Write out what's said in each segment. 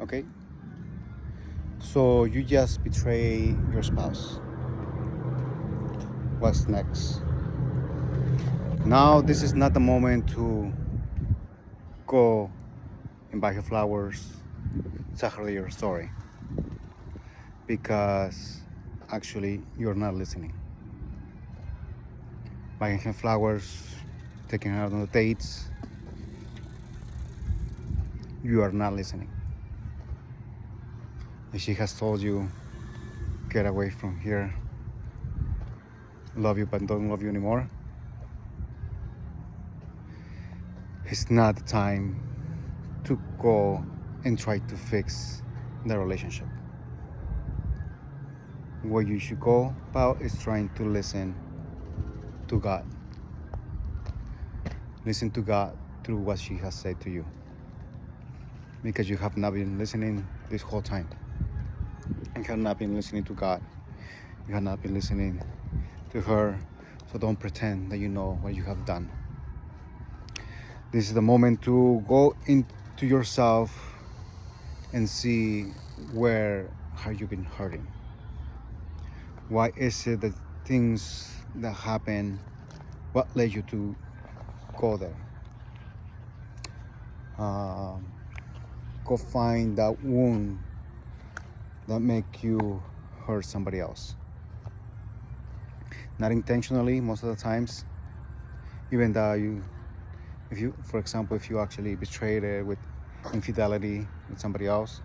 Okay? So you just betray your spouse. What's next? Now, this is not the moment to go and buy her flowers, tell her your story, because actually you're not listening. Buying her flowers, taking her on the dates, you are not listening. If she has told you, get away from here, love you but don't love you anymore, it's not the time to go and try to fix the relationship. What you should go about is trying to listen to God. Listen to God through what she has said to you. Because you have not been listening this whole time. You have not been listening to God. You have not been listening to her. So don't pretend that you know what you have done. This is the moment to go into yourself and see where have you been hurting. Why is it that things that happen, what led you to go there? Go find that wound that make you hurt somebody else. Not intentionally most of the times, even though if you, for example, if you actually betrayed it with infidelity with somebody else,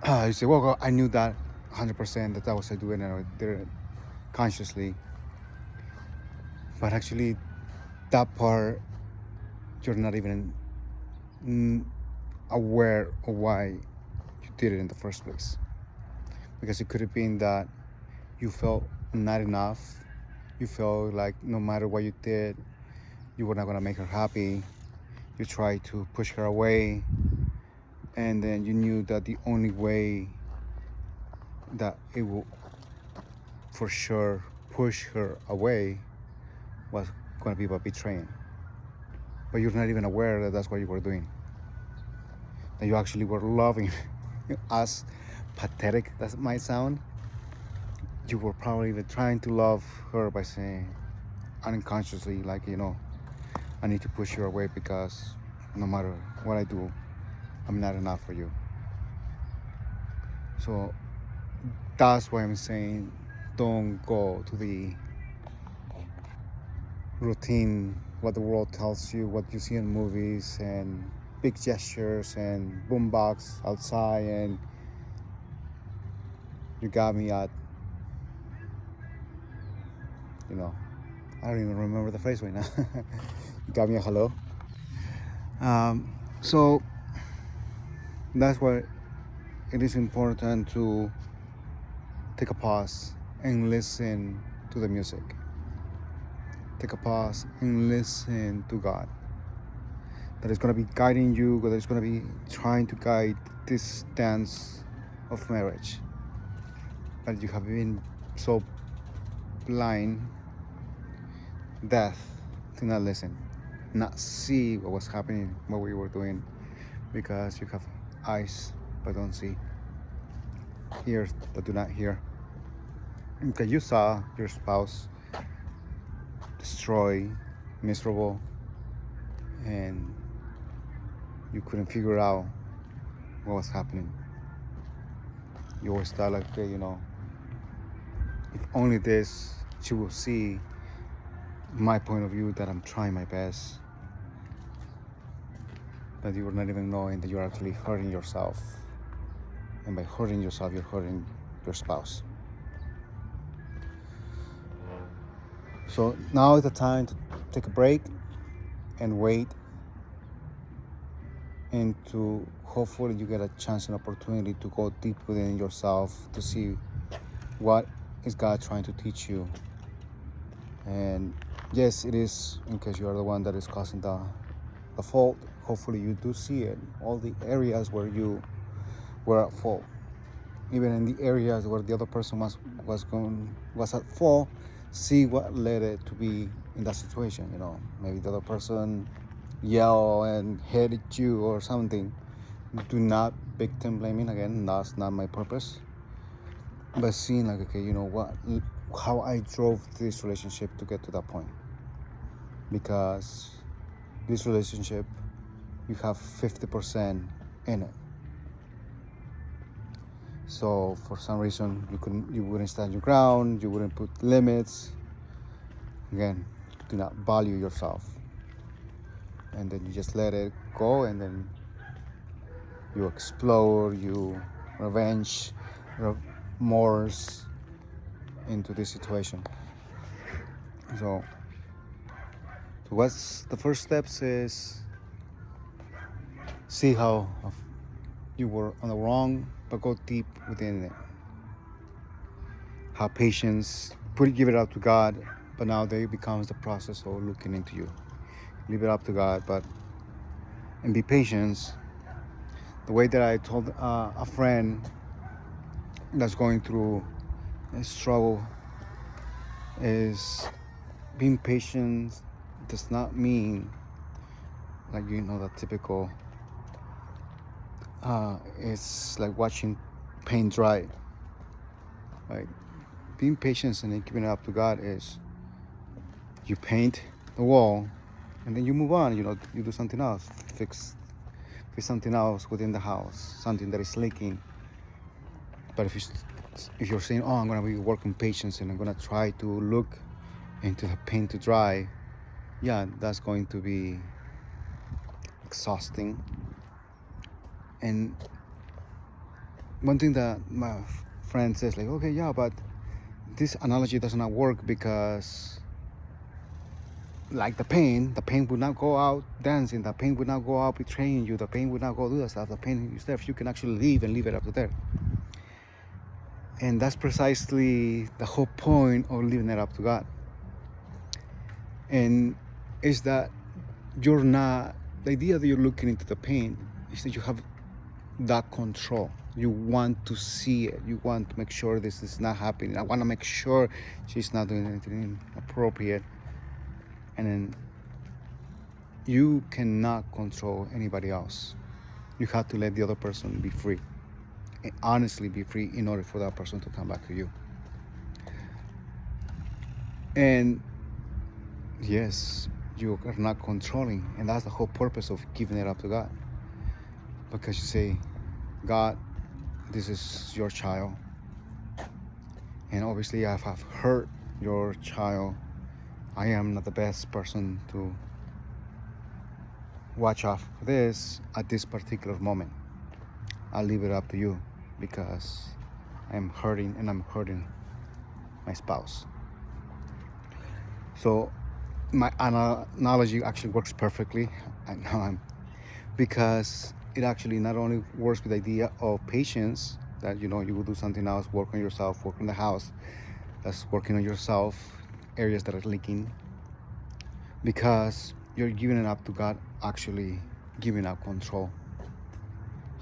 you say, well, I knew that 100% that was I doing it or did it consciously. But actually, that part, you're not even aware of why you did it in the first place. Because it could have been that you felt not enough. You felt like no matter what you did, you were not going to make her happy. You tried to push her away. And then you knew that the only way that it will for sure push her away was going to be by betraying. But you're not even aware that that's what you were doing. That you actually were loving. As pathetic that might sound, you were probably even trying to love her by saying unconsciously, like, I need to push you away because no matter what I do, I'm not enough for you. So that's why I'm saying don't go to the routine, what the world tells you, what you see in movies and big gestures and boombox outside and you got me at, I don't even remember the phrase right now. You got me a hello. So that's why it is important to take a pause and listen to the music. Take a pause and listen to God. That is going to be guiding you, that is going to be trying to guide this dance of marriage. But you have been so blind, deaf, to not listen, not see what was happening, what we were doing, because you have eyes but don't see, ears that do not hear. Because you saw your spouse destroyed, miserable, and you couldn't figure out what was happening. You always thought like, okay, if only this, she will see my point of view that I'm trying my best. But you were not even knowing that you're actually hurting yourself. And by hurting yourself, you're hurting your spouse. So now is the time to take a break and wait, and to hopefully you get a chance and opportunity to go deep within yourself to see what is God trying to teach you. And yes, it is in case you are the one that is causing the fault. Hopefully you do see it, all the areas where you were at fault, even in the areas where the other person was at fault. See what led it to be in that situation. Maybe the other person yelled and hit at you or something, Do not victim blaming. Again, that's not my purpose. But seeing like, okay, you know what, how I drove this relationship to get to that point. Because this relationship, you have 50% in it. So for some reason you wouldn't stand your ground, you wouldn't put limits. Again, do not value yourself. And then you just let it go, and then you explode, you revenge, remorse into this situation. So what's the first steps is see how you were on the wrong, but go deep within it. Have patience, give it up to God, but now there becomes the process of looking into you. Leave it up to God, and be patient. The way that I told a friend that's going through a struggle is being patient does not mean like, you know, the typical it's like watching paint dry. Like being patient and then giving it up to God is you paint the wall and then you move on, you know, you do something else, fix something else within the house, something that is leaking. But if you're saying, oh, I'm gonna be working patience and I'm gonna try to look into the paint to dry, yeah, that's going to be exhausting. And one thing that my friend says, like, okay, yeah, but this analogy does not work because like the pain would not go out dancing, the pain would not go out betraying you, the pain would not go do that stuff, the pain is there if you can actually leave and leave it up to there. And that's precisely the whole point of leaving it up to God. And is that you're not, the idea that you're looking into the pain is that you have that control. You want to see it. You want to make sure this is not happening. I want to make sure she's not doing anything inappropriate. And then you cannot control anybody else. You have to let the other person be free. And honestly be free in order for that person to come back to you. And yes, you are not controlling. And that's the whole purpose of giving it up to God. Because you say, God, this is your child. And obviously I have hurt your child. I am not the best person to watch out for this at this particular moment. I'll leave it up to you because I'm hurting and I'm hurting my spouse. So my analogy actually works perfectly. Because it actually not only works with the idea of patience, that, you know, you will do something else, work on yourself, work on the house, that's working on yourself, areas that are leaking, because you're giving it up to God, actually giving up control,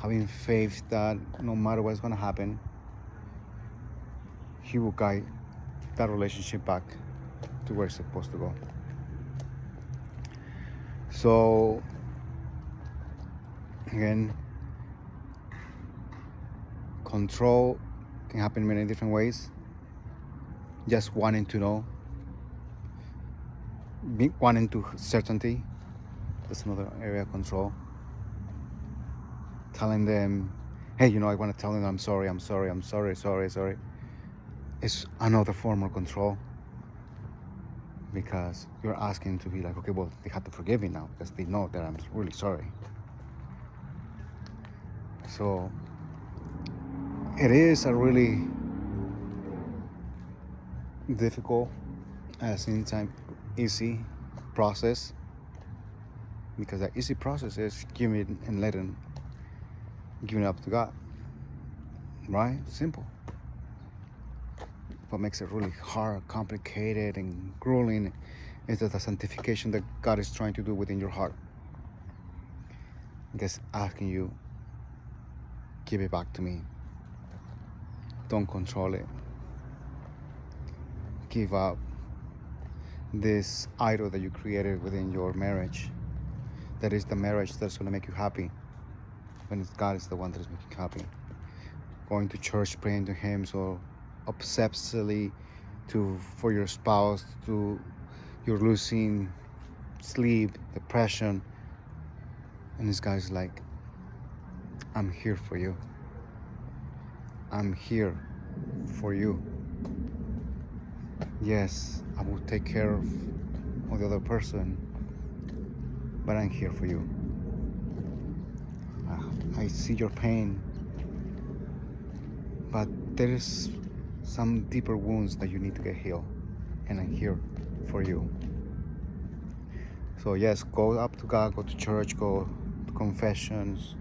having faith that no matter what's going to happen, He will guide that relationship back to where it's supposed to go. So again, control can happen in many different ways. Just wanting to know, wanting to certainty, that's another area of control. Telling them, hey, you know, I want to tell them I'm sorry, it's another form of control, because you're asking to be like, okay, well, they have to forgive me now because they know that I'm really sorry. So it is a really difficult, at the same time easy process, because the easy process is giving and letting, giving up to God, right? Simple. What makes it really hard, complicated, and grueling is that the sanctification that God is trying to do within your heart. Just asking you, give it back to me. Don't control it. Give up this idol that you created within your marriage. That is the marriage that's going to make you happy. when God is the one that is making you happy. Going to church, praying to Him so obsessively for your spouse, you're losing sleep, depression, and this guy's like, I'm here for you. I'm here for you. Yes, I will take care of the other person, but I'm here for you. I see your pain, but there is some deeper wounds that you need to get healed, and I'm here for you. So yes, go up to God, go to church, go to confessions,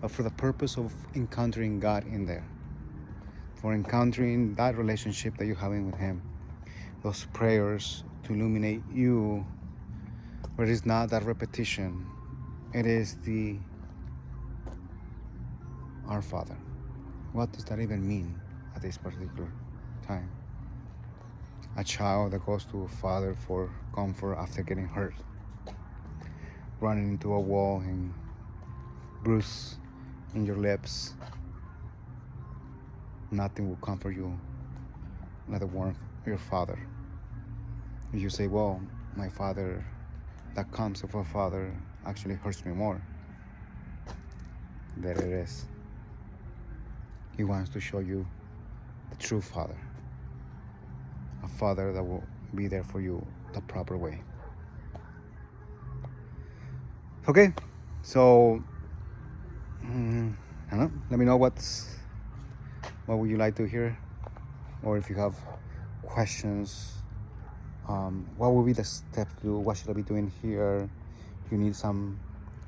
but for the purpose of encountering God in there, for encountering that relationship that you're having with Him, those prayers to illuminate you, where it is not that repetition, it is the Our Father. What does that even mean at this particular time? A child that goes to a father for comfort after getting hurt, running into a wall and bruise in your lips. Nothing will comfort you like the warmth of your father. If you say, well, my father, that comes of a father actually hurts me more. There it is. He wants to show you the true father. A father that will be there for you the proper way. Okay, so I don't know. Let me know what would you like to hear, or if you have questions. What will be the steps to do? What should I be doing here? You need some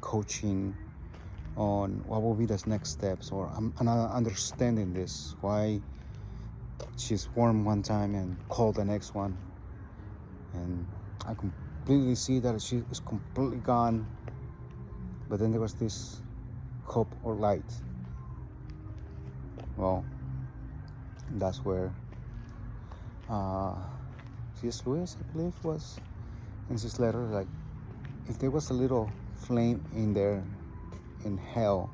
coaching on what will be the next steps, or I'm not understanding this. Why she's warm one time and cold the next one, and I completely see that she is completely gone, but then there was this hope or light. Well, that's where C.S. Lewis, I believe, was in his letter, like, if there was a little flame in there in hell,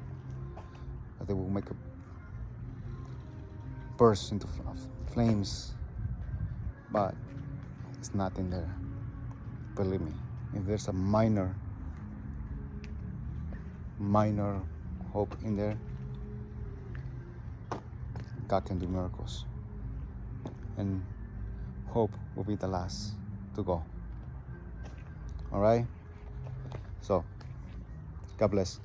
that they will make a burst into flames, but it's not in there. Believe me, if there's a minor hope in there, God can do miracles, and hope will be the last to go. All right, so God bless.